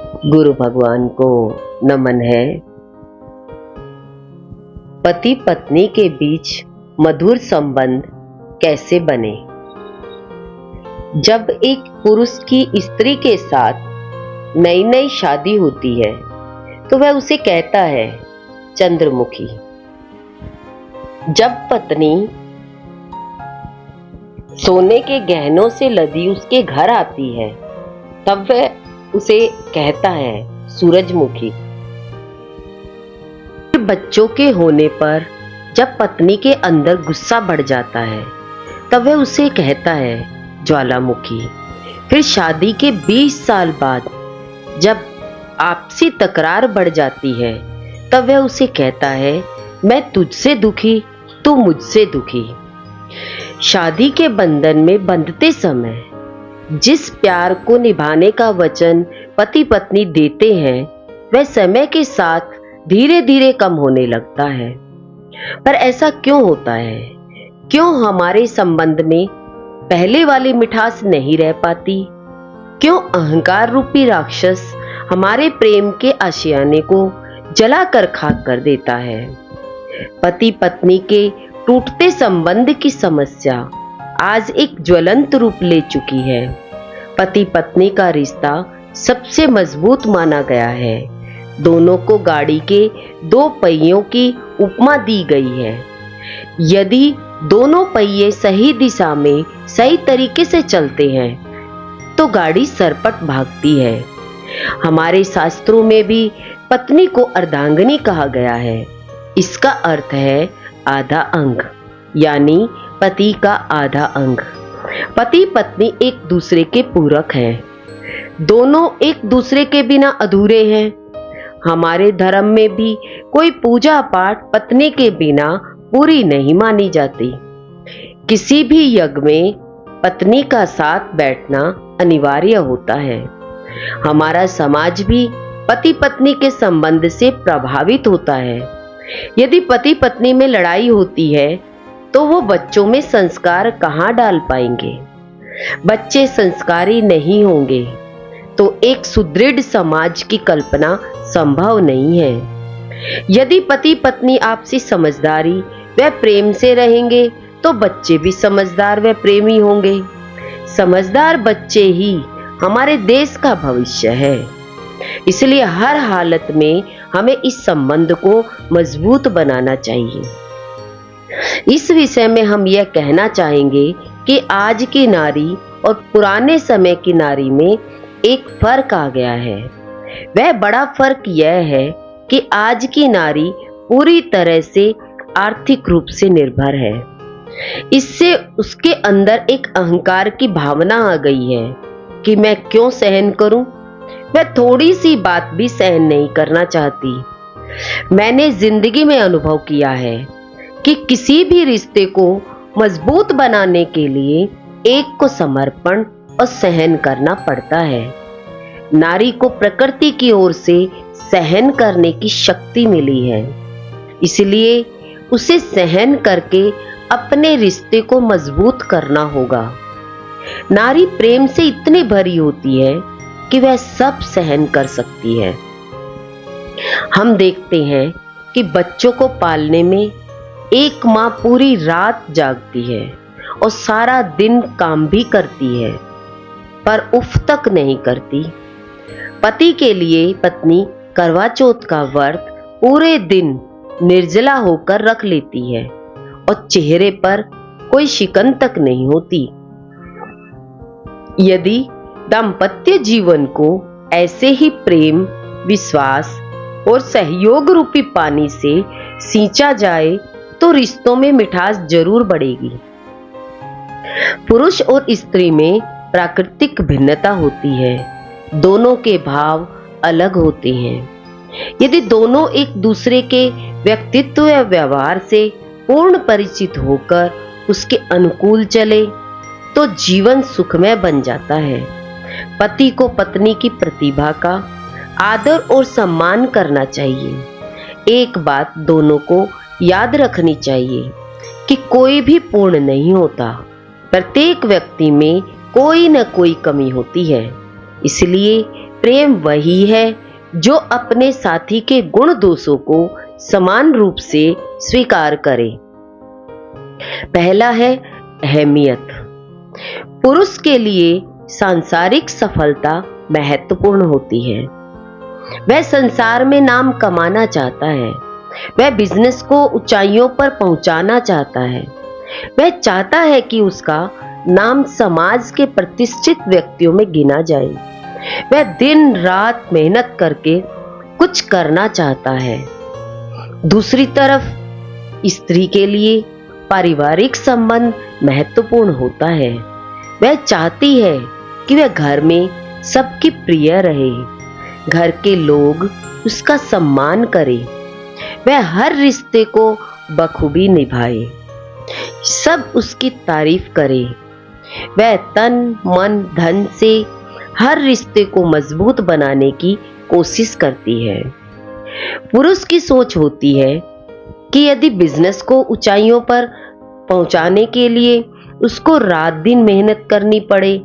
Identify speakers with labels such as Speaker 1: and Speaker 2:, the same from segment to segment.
Speaker 1: गुरु भगवान को नमन है। पति पत्नी के बीच मधुर संबंध कैसे बने। जब एक पुरुष की स्त्री के साथ नई नई शादी होती है तो वह उसे कहता है चंद्रमुखी। जब पत्नी सोने के गहनों से लदी उसके घर आती है तब वह उसे कहता है सूरजमुखी। बच्चों के होने पर जब पत्नी के अंदर गुस्सा बढ़ जाता है तब वह उसे कहता है ज्वालामुखी। फिर शादी के 20 साल बाद जब आपसी तकरार बढ़ जाती है तब वह उसे कहता है मैं तुझसे दुखी तू मुझसे दुखी। शादी के बंधन में बंधते समय जिस प्यार को निभाने का वचन पति पत्नी देते हैं वह समय के साथ धीरे धीरे कम होने लगता है। पर ऐसा क्यों होता है? क्यों हमारे संबंध में पहले वाली मिठास नहीं रह पाती? क्यों अहंकार रूपी राक्षस हमारे प्रेम के आशियाने को जलाकर खाक कर देता है? पति पत्नी के टूटते संबंध की समस्या आज एक ज्वलंत रूप ले चुकी है। पति पत्नी का रिश्ता सबसे मजबूत माना गया है। दोनों को गाड़ी के 2 पहियों की उपमा दी गई है। यदि दोनों पहिए सही दिशा में सही तरीके से चलते हैं तो गाड़ी सरपट भागती है। हमारे शास्त्रों में भी पत्नी को अर्धांगिनी कहा गया है। इसका अर्थ है आधा अंग, यानी पति का आधा अंग। पति पत्नी एक दूसरे के पूरक हैं। दोनों एक दूसरे के बिना अधूरे हैं। हमारे धर्म में भी कोई पूजा पाठ पत्नी के बिना पूरी नहीं मानी जाती। किसी भी यज्ञ में पत्नी का साथ बैठना अनिवार्य होता है। हमारा समाज भी पति पत्नी के संबंध से प्रभावित होता है। यदि पति पत्नी में लड़ाई होती है तो वो बच्चों में संस्कार कहाँ डाल पाएंगे? बच्चे संस्कारी नहीं होंगे तो एक सुदृढ़ समाज की कल्पना संभव नहीं है। यदि पति पत्नी आपसी समझदारी व प्रेम से रहेंगे तो बच्चे भी समझदार व प्रेमी होंगे। समझदार बच्चे ही हमारे देश का भविष्य है। इसलिए हर हालत में हमें इस संबंध को मजबूत बनाना चाहिए। इस विषय में हम यह कहना चाहेंगे कि आज की नारी और पुराने समय की नारी में एक फर्क आ गया है। वह बड़ा फर्क यह है कि आज की नारी पूरी तरह से आर्थिक रूप से निर्भर है। इससे उसके अंदर एक अहंकार की भावना आ गई है कि मैं क्यों सहन करूं? वह थोड़ी सी बात भी सहन नहीं करना चाहती। मैंने जिंदगी में अनुभव किया है कि किसी भी रिश्ते को मजबूत बनाने के लिए एक को समर्पण और सहन करना पड़ता है। नारी को प्रकृति की ओर से सहन करने की शक्ति मिली है, इसलिए उसे सहन करके अपने रिश्ते को मजबूत करना होगा। नारी प्रेम से इतनी भरी होती है कि वह सब सहन कर सकती है। हम देखते हैं कि बच्चों को पालने में एक माँ पूरी रात जागती है और सारा दिन काम भी करती है पर उफ तक नहीं करती। पति के लिए पत्नी करवा चौथ का व्रत पूरे दिन निर्जला होकर रख लेती है और चेहरे पर कोई शिकन तक नहीं होती। यदि दाम्पत्य जीवन को ऐसे ही प्रेम, विश्वास और सहयोग रूपी पानी से सींचा जाए तो रिश्तों में मिठास जरूर बढ़ेगी। पुरुष और स्त्री में प्राकृतिक भिन्नता होती है। दोनों के भाव अलग होते हैं। यदि दोनों एक दूसरे के व्यक्तित्व या व्यवहार से पूर्ण परिचित होकर उसके अनुकूल चले तो जीवन सुखमय बन जाता है। पति को पत्नी की प्रतिभा का आदर और सम्मान करना चाहिए। एक बात दोनों को याद रखनी चाहिए कि कोई भी पूर्ण नहीं होता। प्रत्येक व्यक्ति में कोई न कोई कमी होती है। इसलिए प्रेम वही है जो अपने साथी के गुण दोषों को समान रूप से स्वीकार करे। पहला है अहमियत। पुरुष के लिए सांसारिक सफलता महत्वपूर्ण होती है। वह संसार में नाम कमाना चाहता है, वह बिजनेस को ऊंचाइयों पर पहुंचाना चाहता है, वह चाहता है कि उसका नाम समाज के प्रतिष्ठित व्यक्तियों में गिना जाए, वह दिन रात मेहनत करके कुछ करना चाहता है। दूसरी तरफ स्त्री के लिए पारिवारिक संबंध महत्वपूर्ण होता है। वह चाहती है कि वह घर में सबकी प्रिय रहे, घर के लोग उसका सम्मान करें, वह हर रिश्ते को बखूबी निभाए, सब उसकी तारीफ करे, वह तन मन धन से हर रिश्ते को मजबूत बनाने की कोशिश करती है। पुरुष की सोच होती है कि यदि बिजनेस को ऊंचाइयों पर पहुंचाने के लिए उसको रात दिन मेहनत करनी पड़े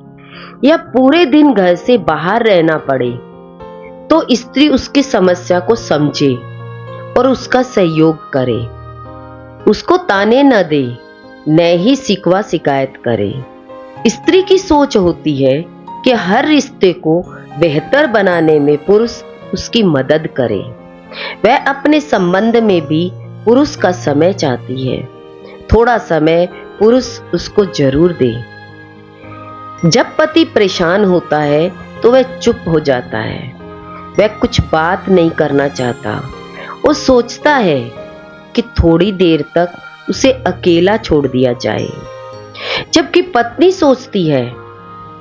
Speaker 1: या पूरे दिन घर से बाहर रहना पड़े, तो स्त्री उसकी समस्या को समझे और उसका सहयोग करे, उसको ताने न दे, न ही शिकवा शिकायत करे। स्त्री की सोच होती है कि हर रिश्ते को बेहतर बनाने में पुरुष उसकी मदद करे। वह अपने संबंध में भी पुरुष का समय चाहती है, थोड़ा समय पुरुष उसको जरूर दे। जब पति परेशान होता है तो वह चुप हो जाता है, वह कुछ बात नहीं करना चाहता। वो सोचता है कि थोड़ी देर तक उसे अकेला छोड़ दिया जाए, जबकि पत्नी सोचती है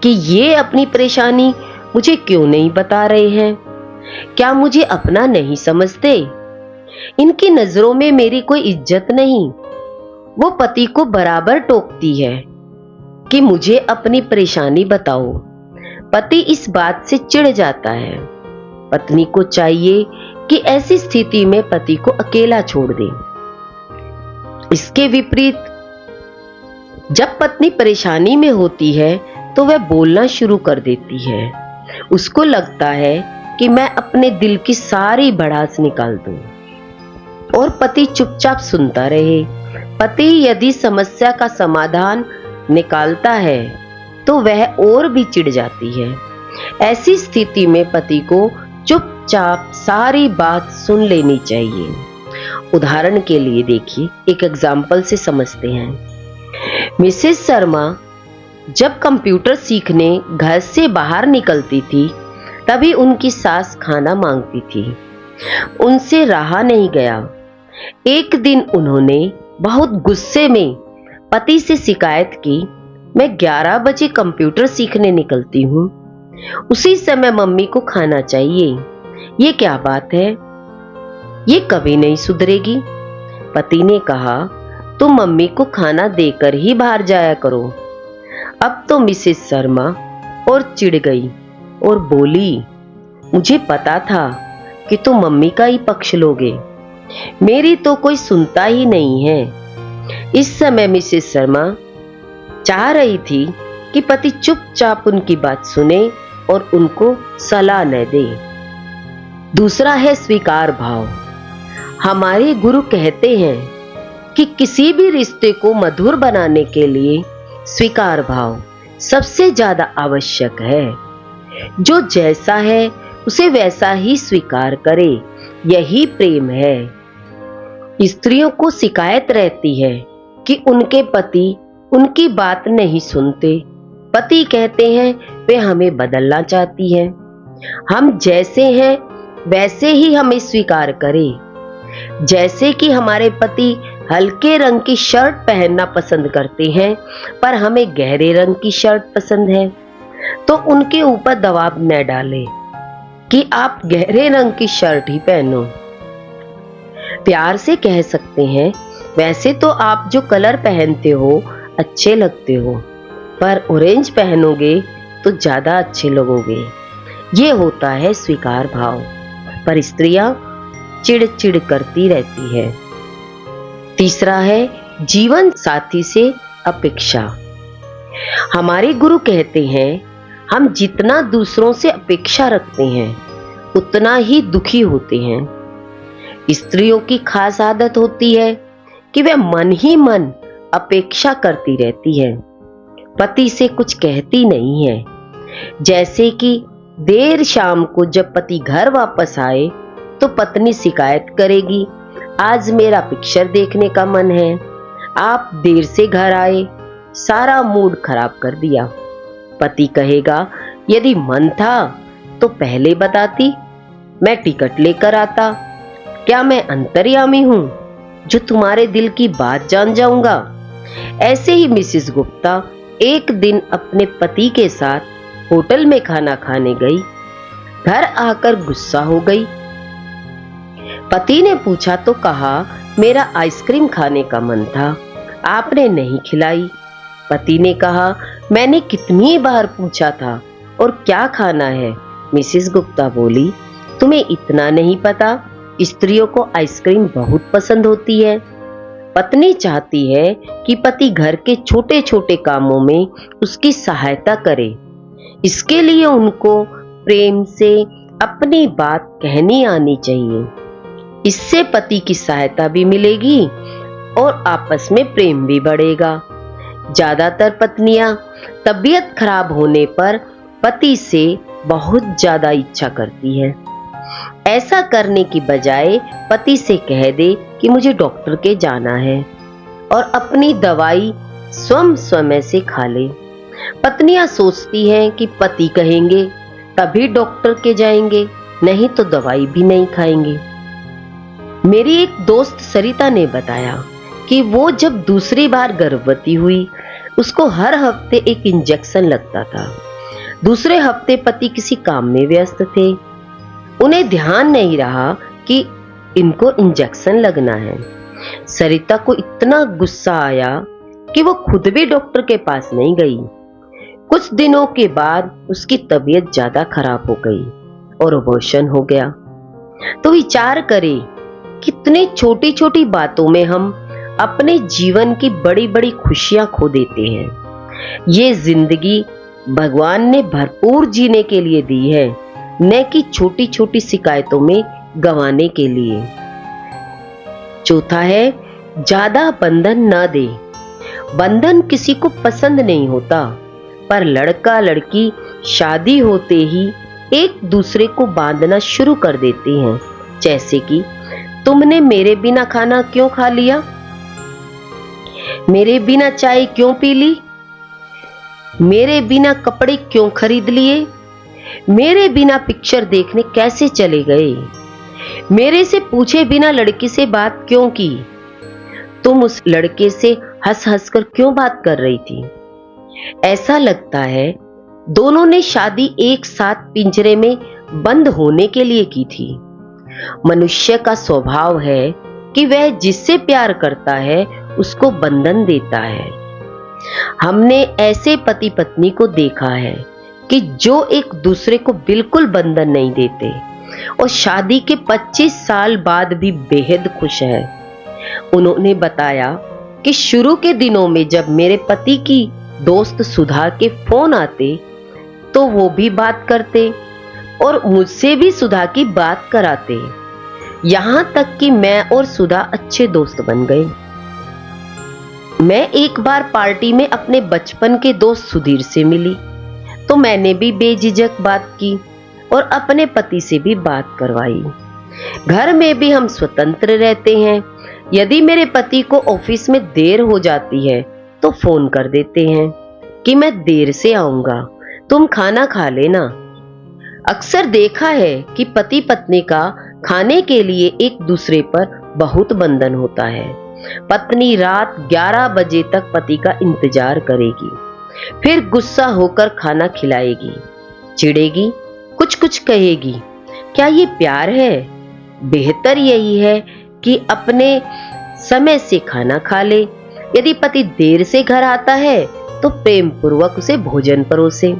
Speaker 1: कि ये अपनी परेशानी मुझे क्यों नहीं बता रहे हैं, क्या मुझे अपना नहीं समझते, इनकी नजरों में मेरी कोई इज्जत नहीं। वो पति को बराबर टोकती है कि मुझे अपनी परेशानी बताओ। पति इस बात से चिढ़ जाता है। पत्नी को चाहिए कि ऐसी स्थिति में पति को अकेला छोड़ दे। इसके विपरीत जब पत्नी परेशानी में होती है तो वह बोलना शुरू कर देती है। उसको लगता है कि मैं अपने दिल की सारी भड़ास निकाल दूं और पति चुपचाप सुनता रहे। पति यदि समस्या का समाधान निकालता है तो वह और भी चिढ़ जाती है। ऐसी स्थिति में पति को चुपचाप सारी बात सुन लेनी चाहिए। उदाहरण के लिए देखिए, एक एग्जाम्पल से समझते हैं। मिसेस शर्मा जब कंप्यूटर सीखने घर से बाहर निकलती थी, तभी उनकी सास खाना मांगती थी। उनसे रहा नहीं गया। एक दिन उन्होंने बहुत गुस्से में पति से शिकायत की, मैं 11 बजे कंप्यूटर सीखने निकलती हूँ, उसी समय मम्मी को खाना चाहिए, ये क्या बात है, ये कभी नहीं सुधरेगी। पति ने कहा, तुम मम्मी को खाना देकर ही बाहर जाया करो। अब तो मिसेस शर्मा और चिढ़ गई और बोली, मुझे पता था कि तुम मम्मी का ही पक्ष लोगे, मेरी तो कोई सुनता ही नहीं है। इस समय मिसेस शर्मा चाह रही थी कि पति चुपचाप उनकी बात सुने और उनको सलाह न दे। दूसरा है स्वीकार भाव। हमारे गुरु कहते हैं कि किसी भी रिश्ते को मधुर बनाने के लिए स्वीकार भाव सबसे ज्यादा आवश्यक है। जो जैसा है उसे वैसा ही स्वीकार करे, यही प्रेम है। स्त्रियों को शिकायत रहती है कि उनके पति उनकी बात नहीं सुनते। पति कहते हैं वे हमें बदलना चाहती हैं, हम जैसे हैं वैसे ही हमें स्वीकार करें। जैसे कि हमारे पति हल्के रंग की शर्ट पहनना पसंद करते हैं पर हमें गहरे रंग की शर्ट पसंद है, तो उनके ऊपर दबाव न डालें कि आप गहरे रंग की शर्ट ही पहनो। प्यार से कह सकते हैं, वैसे तो आप जो कलर पहनते हो अच्छे लगते हो, पर ऑरेंज पहनोगे तो ज्यादा अच्छे लगोगे। ये होता है स्वीकार भाव। पर स्त्रियां चिड़-चिड़ करती रहती है। तीसरा है जीवन साथी से अपेक्षा। हमारे गुरु कहते हैं, हम जितना दूसरों से अपेक्षा रखते हैं उतना ही दुखी होते हैं। स्त्रियों की खास आदत होती है कि वे मन ही मन अपेक्षा करती रहती है, पति से कुछ कहती नहीं है। जैसे कि देर शाम को जब पति घर वापस आए तो पत्नी शिकायत करेगी, आज मेरा पिक्चर देखने का मन है, आप देर से घर आए, सारा मूड खराब कर दिया। पति कहेगा, यदि मन था तो पहले बताती, मैं टिकट लेकर आता। क्या मैं अंतर्यामी हूं जो तुम्हारे दिल की बात जान जाऊंगा? ऐसे ही मिसेस गुप्ता एक दिन अपने पति के साथ होटल में खाना खाने गई। घर आकर गुस्सा हो गई। पति ने पूछा तो कहा, मेरा आइसक्रीम खाने का मन था, आपने नहीं खिलाई। पति ने कहा, मैंने कितनी बार पूछा था और क्या खाना है? मिसेस गुप्ता बोली, तुम्हें इतना नहीं पता, स्त्रियों को आइसक्रीम बहुत पसंद होती है। पत्नी चाहती है कि पति घर के छोटे छोटे कामों में उसकी सहायता करे। इसके लिए उनको प्रेम से अपनी बात कहनी आनी चाहिए। इससे पति की सहायता भी मिलेगी और आपस में प्रेम भी बढ़ेगा। ज्यादातर पत्नियां तबीयत खराब होने पर पति से बहुत ज्यादा इच्छा करती है। ऐसा करने की बजाय पति से कह दे कि मुझे डॉक्टर के जाना है और अपनी दवाई स्वयं समय से खा ले। पत्नियां सोचती हैं कि पति कहेंगे तभी डॉक्टर के जाएंगे, नहीं तो दवाई भी नहीं खाएंगे। मेरी एक दोस्त सरिता ने बताया कि वो जब दूसरी बार गर्भवती हुई, उसको हर हफ्ते एक इंजेक्शन लगता था। दूसरे हफ्ते पति किसी काम में व्यस्त थे, उन्हें ध्यान नहीं रहा कि इनको इंजेक्शन लगना है। सरिता को इतना गुस्सा आया कि वो खुद भी डॉक्टर के पास नहीं गई। कुछ दिनों के बाद उसकी तबीयत ज्यादा खराब हो गई और अबॉर्शन हो गया। तो विचार करें, कितनी छोटी छोटी बातों में हम अपने जीवन की बड़ी बड़ी खुशियां खो देते हैं। ये जिंदगी भगवान ने भरपूर जीने के लिए दी है, न कि छोटी छोटी शिकायतों में गंवाने के लिए। चौथा है, ज्यादा बंधन न दे। बंधन किसी को पसंद नहीं होता, पर लड़का लड़की शादी होते ही एक दूसरे को बांधना शुरू कर देते हैं। जैसे कि तुमने मेरे बिना खाना क्यों खा लिया, मेरे बिना चाय क्यों पी ली, मेरे बिना कपड़े क्यों खरीद लिए, मेरे बिना पिक्चर देखने कैसे चले गए, मेरे से पूछे बिना लड़की से बात क्यों की, तुम उस लड़के से हंस हंस कर क्यों बात कर रही थी। ऐसा लगता है दोनों ने शादी एक साथ पिंजरे में बंद होने के लिए की थी। मनुष्य का स्वभाव है कि वह जिससे प्यार करता है उसको बंधन देता है। हमने ऐसे पति पत्नी को देखा है कि जो एक दूसरे को बिल्कुल बंधन नहीं देते और शादी के 25 साल बाद भी बेहद खुश है। उन्होंने बताया कि शुरू के दिनों में जब मेरे पति की दोस्त सुधा के फोन आते तो वो भी बात करते और मुझसे भी सुधा की बात कराते। यहां तक कि मैं और सुधा अच्छे दोस्त बन गए। मैं एक बार पार्टी में अपने बचपन के दोस्त सुधीर से मिली तो मैंने भी बेझिझक बात की और अपने पति से भी बात करवाई। घर में भी हम स्वतंत्र रहते हैं। यदि मेरे पति को ऑफिस में देर हो जाती है तो फोन कर देते हैं कि मैं देर से आऊंगा, तुम खाना खा लेना। अक्सर देखा है कि पति पत्नी का खाने के लिए एक दूसरे पर बहुत बंधन होता है। पत्नी रात 11 बजे तक पति का इंतजार करेगी, फिर गुस्सा होकर खाना खिलाएगी, चिढ़ेगी, कुछ कुछ कहेगी। क्या ये प्यार है? बेहतर यही है कि अपने समय से खाना खा ले। यदि पति देर से घर आता है तो प्रेम पूर्वक उसे भोजन परोसे।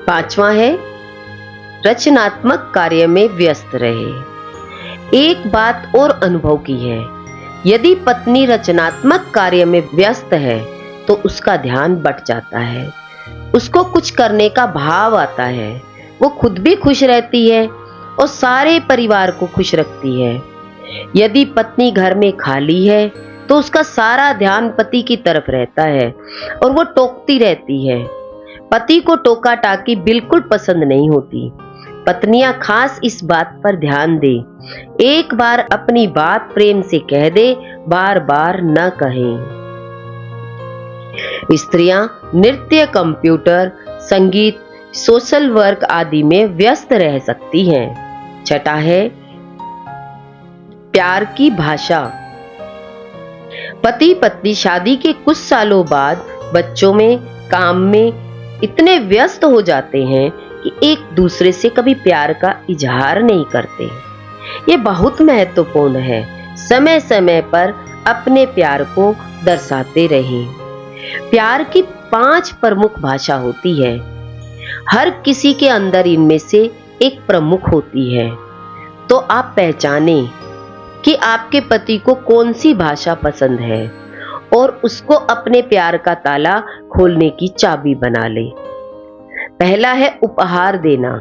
Speaker 1: पांचवा है, रचनात्मक कार्य में व्यस्त रहे। एक बात और अनुभव की है, यदि पत्नी रचनात्मक कार्य में व्यस्त है तो उसका ध्यान बट जाता है। उसको कुछ करने का भाव आता है। वो खुद भी खुश रहती है और सारे परिवार को खुश रखती है। यदि पत्नी घर में खाली है तो उसका सारा ध्यान पति की तरफ रहता है और वो टोकती रहती है। पति को टोका टाकी बिल्कुल पसंद नहीं होती। पत्नियां खास इस बात पर ध्यान दे, एक बार अपनी बात प्रेम से कह दे, बार बार न कहें। स्त्रियां नृत्य, कंप्यूटर, संगीत, सोशल वर्क आदि में व्यस्त रह सकती हैं। छठा है प्यार की भाषा। पति पत्नी शादी के कुछ सालों बाद बच्चों में, काम में इतने व्यस्त हो जाते हैं कि एक दूसरे से कभी प्यार का इजहार नहीं करते। ये बहुत महत्वपूर्ण है। समय समय पर अपने प्यार को दर्शाते रहें। प्यार की 5 प्रमुख भाषा होती है। हर किसी के अंदर इनमें से एक प्रमुख होती है। तो आप पहचानें कि आपके पति को कौन सी भाषा पसंद है और उसको अपने प्यार का ताला खोलने की चाबी बना ले। पहला है उपहार देना।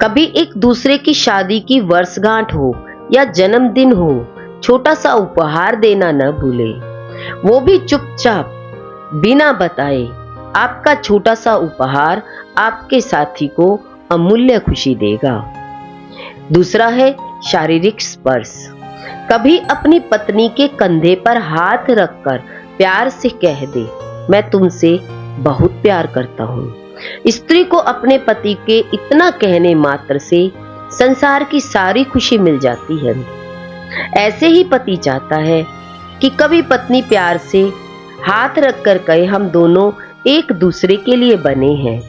Speaker 1: कभी एक दूसरे की शादी की वर्षगांठ हो या जन्मदिन हो, छोटा सा उपहार देना न भूले। वो भी चुपचाप, बिना बताए। आपका छोटा सा उपहार आपके साथी को अमूल्य खुशी देगा। दूसरा है शारीरिक स्पर्श। कभी अपनी पत्नी के कंधे पर हाथ रखकर प्यार से कह दे, मैं तुमसे बहुत प्यार करता हूं। स्त्री को अपने पति के इतना कहने मात्र से संसार की सारी खुशी मिल जाती है। ऐसे ही पति चाहता है कि कभी पत्नी प्यार से हाथ रखकर कहे, हम दोनों एक दूसरे के लिए बने हैं।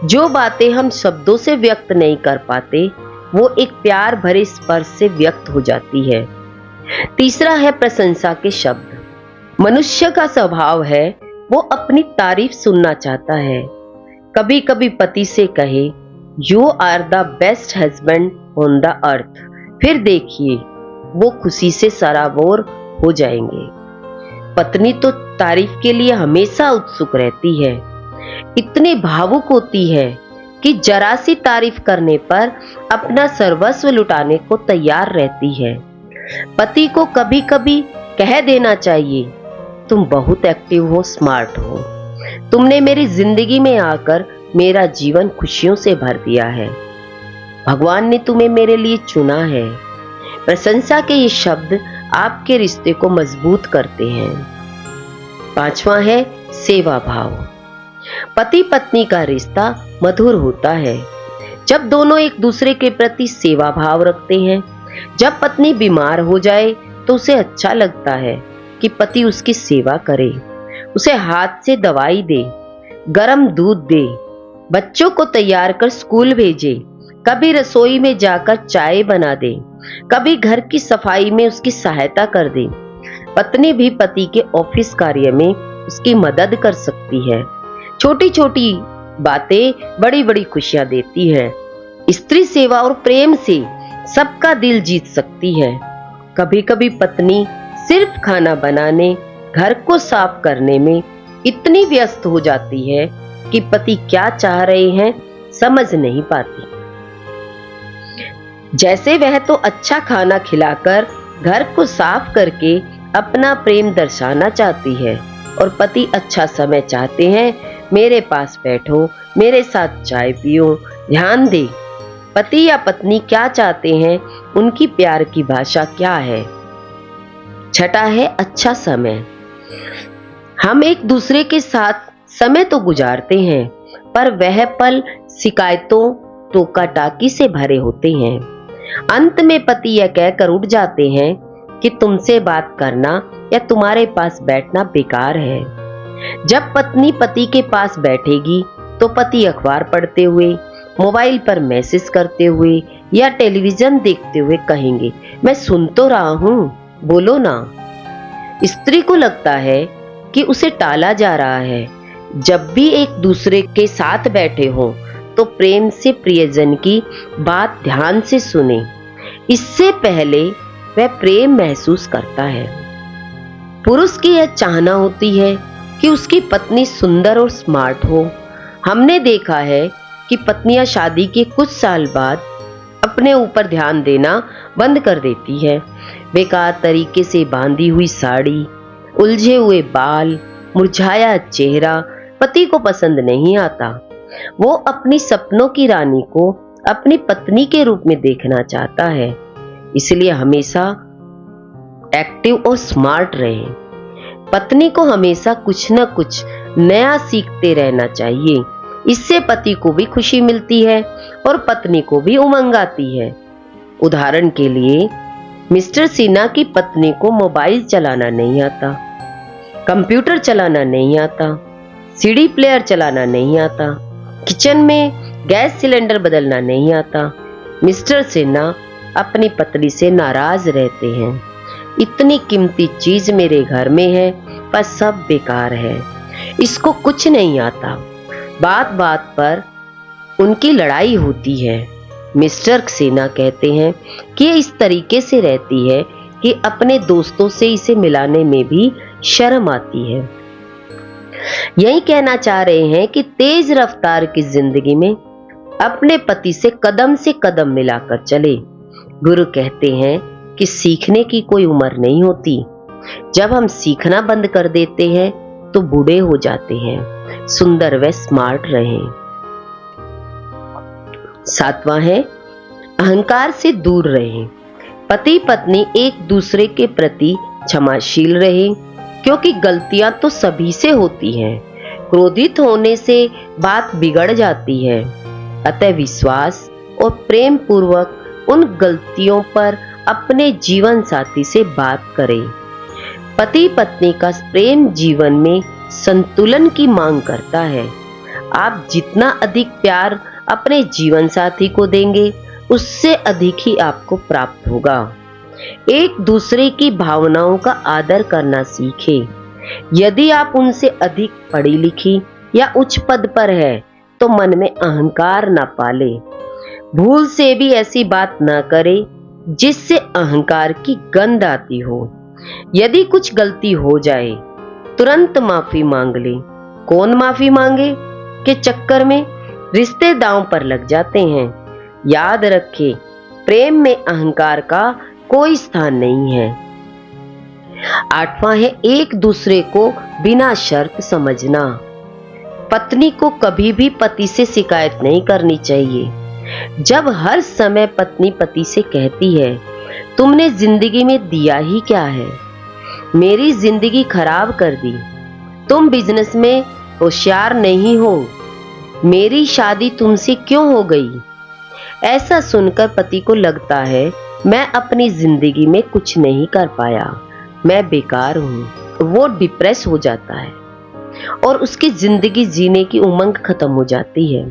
Speaker 1: जो बातें हम शब्दों से व्यक्त नहीं कर पाते, वो एक प्यार भरे स्पर्श से व्यक्त हो जाती है। तीसरा है प्रशंसा के शब्द। मनुष्य का स्वभाव है वो अपनी तारीफ सुनना चाहता है। कभी कभी पति से कहे, you are the best husband on the earth. फिर देखिए वो खुशी से सराबोर हो जाएंगे। पत्नी तो तारीफ के लिए हमेशा उत्सुक रहती है। इतनी भावुक होती है कि जरा सी तारीफ करने पर अपना सर्वस्व लुटाने को तैयार रहती है। पति को कभी कभी कह देना चाहिए, तुम बहुत एक्टिव हो, स्मार्ट हो। तुमने मेरी जिंदगी में आकर मेरा जीवन खुशियों से भर दिया है। भगवान ने तुम्हें मेरे लिए चुना है। प्रशंसा के ये शब्द आपके रिश्ते को मजबूत करते हैं। पांचवा है सेवा भाव। पति पत्नी का रिश्ता मधुर होता है जब दोनों एक दूसरे के प्रति सेवा भाव रखते हैं। जब पत्नी बीमार हो जाए तो उसे अच्छा लगता है कि पति उसकी सेवा करे, उसे हाथ से दवाई दे, गरम दूध दे, बच्चों को तैयार कर स्कूल भेजे, कभी रसोई में जाकर चाय बना दे, कभी घर की सफाई में उसकी सहायता कर दे। पत्नी भी पति के ऑफिस कार्य में उसकी मदद कर सकती है। छोटी छोटी बातें बड़ी बड़ी खुशियां देती है। स्त्री सेवा और प्रेम से सबका दिल जीत सकती है। कभी कभी पत्नी सिर्फ खाना बनाने, घर को साफ करने में इतनी व्यस्त हो जाती है कि पति क्या चाह रहे हैं समझ नहीं पाती। जैसे वह तो अच्छा खाना खिलाकर, घर को साफ करके अपना प्रेम दर्शाना चाहती है और पति अच्छा समय चाहते हैं, मेरे पास बैठो, मेरे साथ चाय पियो, ध्यान दे। पति या पत्नी क्या चाहते हैं, उनकी प्यार की भाषा क्या है। छठा है अच्छा समय। हम एक दूसरे के साथ समय तो गुजारते हैं, पर वह पल शिकायतों, टोका टाकी से भरे होते हैं। अंत में पति यह कहकर उठ जाते हैं कि तुमसे बात करना या तुम्हारे पास बैठना बेकार है। जब पत्नी पति के पास बैठेगी तो पति अखबार पढ़ते हुए, मोबाइल पर मैसेज करते हुए या टेलीविजन देखते हुए कहेंगे, मैं सुन तो रहा हूं, बोलो ना। स्त्री को लगता है कि उसे टाला जा रहा है। जब भी एक दूसरे के साथ बैठे हो तो प्रेम से प्रियजन की बात ध्यान से सुने, इससे पहले वह प्रेम महसूस करता है। पुरुष की यह चाहना होती है कि उसकी पत्नी सुंदर और स्मार्ट हो। हमने देखा है कि पत्नियां शादी के कुछ साल बाद अपने ऊपर ध्यान देना बंद कर देती है। बेकार तरीके से बांधी हुई साड़ी, उलझे हुए बाल, मुरझाया चेहरा पति को पसंद नहीं आता। वो अपनी सपनों की रानी को अपनी पत्नी के रूप में देखना चाहता है। इसलिए हमेशा एक्टिव और स्मार्ट रहे। पत्नी को हमेशा कुछ न कुछ नया सीखते रहना चाहिए। इससे पति को भी खुशी मिलती है और पत्नी को भी उमंग आती है। उदाहरण के लिए मिस्टर सिन्हा की पत्नी को मोबाइल चलाना नहीं आता, कंप्यूटर चलाना नहीं आता, सीडी प्लेयर चलाना नहीं आता, किचन में गैस सिलेंडर बदलना नहीं आता। मिस्टर सिन्हा अपनी पत्नी से नाराज रहते हैं, इतनी कीमती चीज मेरे घर में है पर सब बेकार है, इसको कुछ नहीं आता। बात बात पर उनकी लड़ाई होती है। मिस्टर सिन्हा कहते हैं कि ये इस तरीके से रहती है कि अपने दोस्तों से इसे मिलाने में भी शर्म आती है। यही कहना चाह रहे हैं कि तेज रफ्तार की जिंदगी में अपने पति से कदम मिलाकर चले। गुरु कहते हैं कि सीखने की कोई उम्र नहीं होती। जब हम सीखना बंद कर देते हैं तो बूढ़े हो जाते हैं। सुंदर व स्मार्ट रहें। 7वां है अहंकार से दूर रहें। पति पत्नी एक दूसरे के प्रति क्षमाशील रहें, क्योंकि गलतियां तो सभी से होती हैं। क्रोधित होने से बात बिगड़ जाती है। अतः विश्वास और प्रेम पूर्वक उन गलतियों पर अपने जीवन साथी से बात करें। पति पत्नी का प्रेम जीवन में संतुलन की मांग करता है। आप जितना अधिक प्यार अपने जीवन साथी को देंगे, उससे अधिक ही आपको प्राप्त होगा। एक दूसरे की भावनाओं का आदर करना सीखें। यदि आप उनसे अधिक पढ़ी लिखी या उच्च पद पर है तो मन में अहंकार न पाले। भूल से भी ऐसी बात न करें जिससे अहंकार की गंध आती हो। यदि कुछ गलती हो जाए तुरंत माफी मांग ले। कौन माफी मांगे के चक्कर में रिश्ते दांव पर लग जाते हैं। याद रखें, प्रेम में अहंकार का कोई स्थान नहीं है। 8वां है एक दूसरे को बिना शर्त समझना। पत्नी को कभी भी पति से शिकायत नहीं करनी चाहिए। जब हर समय पत्नी पति से कहती है, तुमने जिंदगी में दिया ही क्या है, मेरी जिंदगी खराब कर दी, तुम बिजनेस में होशियार नहीं हो, मेरी शादी तुमसे क्यों हो गई, ऐसा सुनकर पति को लगता है मैं अपनी जिंदगी में कुछ नहीं कर पाया, मैं बेकार हूं। वो डिप्रेस हो जाता है और उसकी जिंदगी जीने की उमंग खत्म हो जाती है।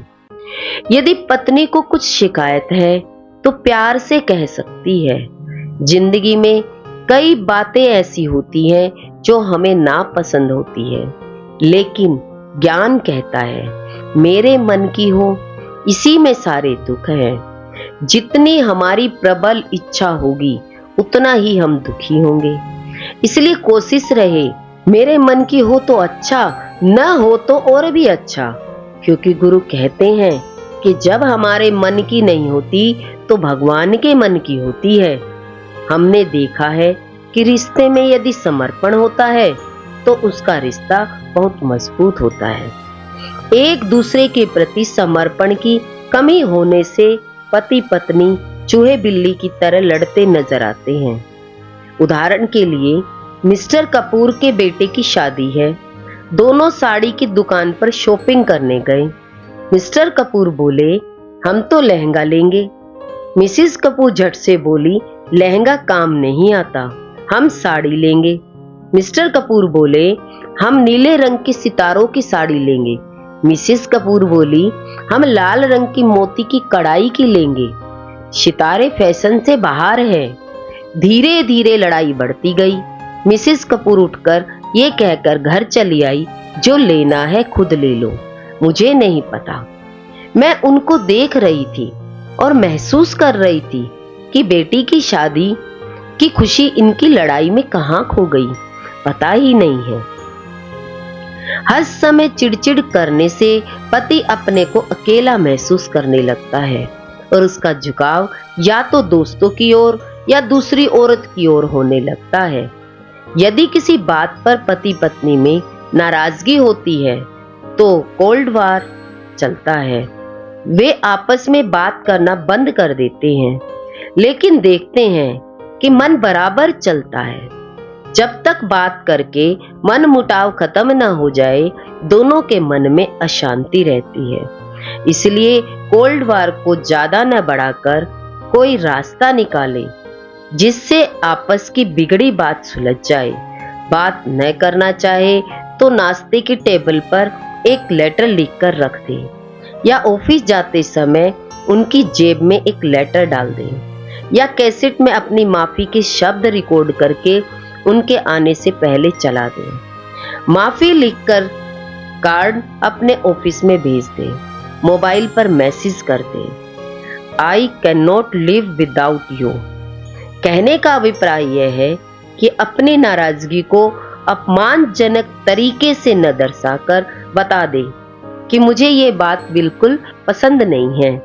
Speaker 1: यदि पत्नी को कुछ शिकायत है तो प्यार से कह सकती है। जिंदगी में कई बातें ऐसी होती हैं जो हमें नापसंद होती है, लेकिन ज्ञान कहता है मेरे मन की हो, इसी में सारे दुख हैं। जितनी हमारी प्रबल इच्छा होगी उतना ही हम दुखी होंगे। इसलिए कोशिश रहे मेरे मन की हो तो अच्छा, न हो तो और भी अच्छा, क्योंकि गुरु कहते हैं कि जब हमारे मन की नहीं होती तो भगवान के मन की होती है। हमने देखा है कि रिश्ते में यदि समर्पण होता है तो उसका रिश्ता बहुत मजबूत होता है। एक दूसरे के प्रति समर्पण की कमी होने से पति पत्नी चूहे बिल्ली की तरह लड़ते नजर आते हैं। उदाहरण के लिए मिस्टर कपूर के बेटे की शादी है। दोनों साड़ी की दुकान पर शॉपिंग करने गए। मिस्टर कपूर बोले हम तो लहंगा लेंगे। मिसिस कपूर झट से बोली लहंगा काम नहीं आता, हम साड़ी लेंगे। मिस्टर कपूर बोले हम नीले रंग की सितारों की साड़ी लेंगे। मिसिस कपूर बोली हम लाल रंग की मोती की कढ़ाई की लेंगे। सितारे फैशन से बाहर है। धीरे धीरे लड़ाई बढ़ती गई। मिसिस कपूर उठकर ये कहकर घर चली आई, जो लेना है खुद ले लो, मुझे नहीं पता। मैं उनको देख रही थी और महसूस कर रही थी कि बेटी की शादी की खुशी इनकी लड़ाई में कहां खो गई, पता ही नहीं है। हर समय चिड़चिड़ करने से पति अपने को अकेला महसूस करने लगता है और उसका झुकाव या तो दोस्तों की ओर या दूसरी औरत की ओर होने लगता है। यदि किसी बात पर पति पत्नी में नाराजगी होती है तो कोल्ड वार चलता है। वे आपस में बात करना बंद कर देते हैं, लेकिन देखते हैं कि मन बराबर चलता है। जब तक बात करके मन मुटाव खत्म ना हो जाए, दोनों के मन में अशांति रहती है। इसलिए कोल्ड वार को ज्यादा न बढ़ाकर कोई रास्ता निकाले जिससे आपस की बिगड़ी बात सुलझ जाए। बात न करना चाहे तो नाश्ते की टेबल पर एक लेटर लिखकर रख दे या ऑफिस जाते समय उनकी जेब में एक लेटर डाल दे या कैसेट में अपनी माफी के शब्द रिकॉर्ड करके उनके आने से पहले चला दे। माफी लिखकर कार्ड अपने ऑफिस में भेज दे, मोबाइल पर मैसेज कर दे, I can not live without you. कहने का अभिप्राय यह है कि अपनी नाराजगी को अपमानजनक तरीके से न दर्शाकर बता दे कि मुझे ये बात बिल्कुल पसंद नहीं है।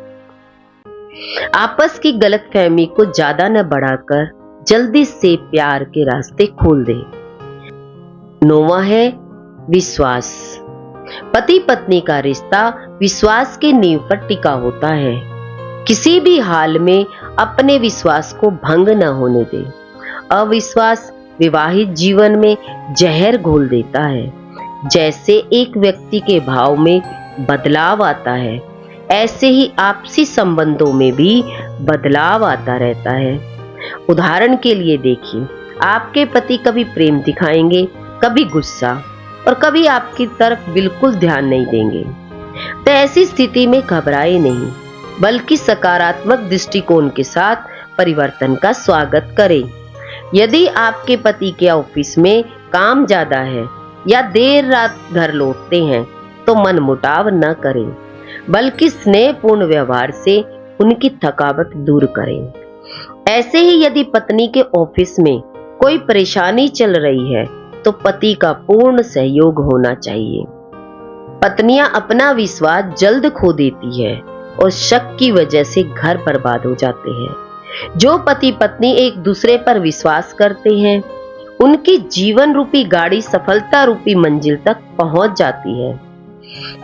Speaker 1: आपस की गलतफहमी को ज्यादा न बढ़ाकर जल्दी से प्यार के रास्ते खोल दे। 9वां है विश्वास। पति पत्नी का रिश्ता विश्वास की नींव पर टिका होता है। किसी भी हाल में अपने विश्वास को भंग न होने दे। अविश्वास विवाहित जीवन में जहर घोल देता है। जैसे एक व्यक्ति के भाव में बदलाव आता है, ऐसे ही आपसी संबंधों में भी बदलाव आता रहता है। उदाहरण के लिए देखिए, आपके पति कभी प्रेम दिखाएंगे, कभी गुस्सा और कभी आपकी तरफ बिल्कुल ध्यान नहीं देंगे। तो ऐसी स्थिति में घबराए नहीं, बल्कि सकारात्मक दृष्टिकोण के साथ परिवर्तन का स्वागत करें। यदि आपके पति के ऑफिस में काम ज्यादा है या देर रात घर लौटते हैं तो मनमुटाव न करें, बल्कि स्नेहपूर्ण व्यवहार से उनकी थकावट दूर करें। ऐसे ही यदि पत्नी के ऑफिस में कोई परेशानी चल रही है तो पति का पूर्ण सहयोग होना चाहिए। पत्नियां अपना विश्वास जल्द खो देती है और शक की वजह से घर बर्बाद हो जाते हैं। जो पति पत्नी एक दूसरे पर विश्वास करते हैं, उनकी जीवन रूपी गाड़ी सफलता रूपी मंजिल तक पहुंच जाती है।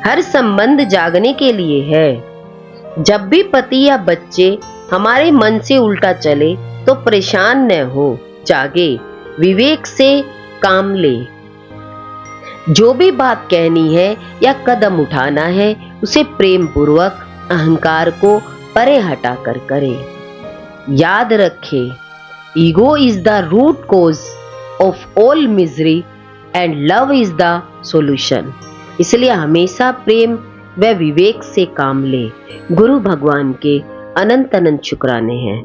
Speaker 1: हर संबंध जागने के लिए है। जब भी पति या बच्चे हमारे मन से उल्टा चले तो परेशान न हो, जागे, विवेक से काम ले। जो भी बात कहनी है या कदम उठाना है, उसे प्रेम पूर्वक अहंकार को परे हटाकर करे। याद रखें, ego is the root cause of all misery and love is the solution. इसलिए हमेशा प्रेम व विवेक से काम ले। गुरु भगवान के अनंत अनंत शुक्राने हैं।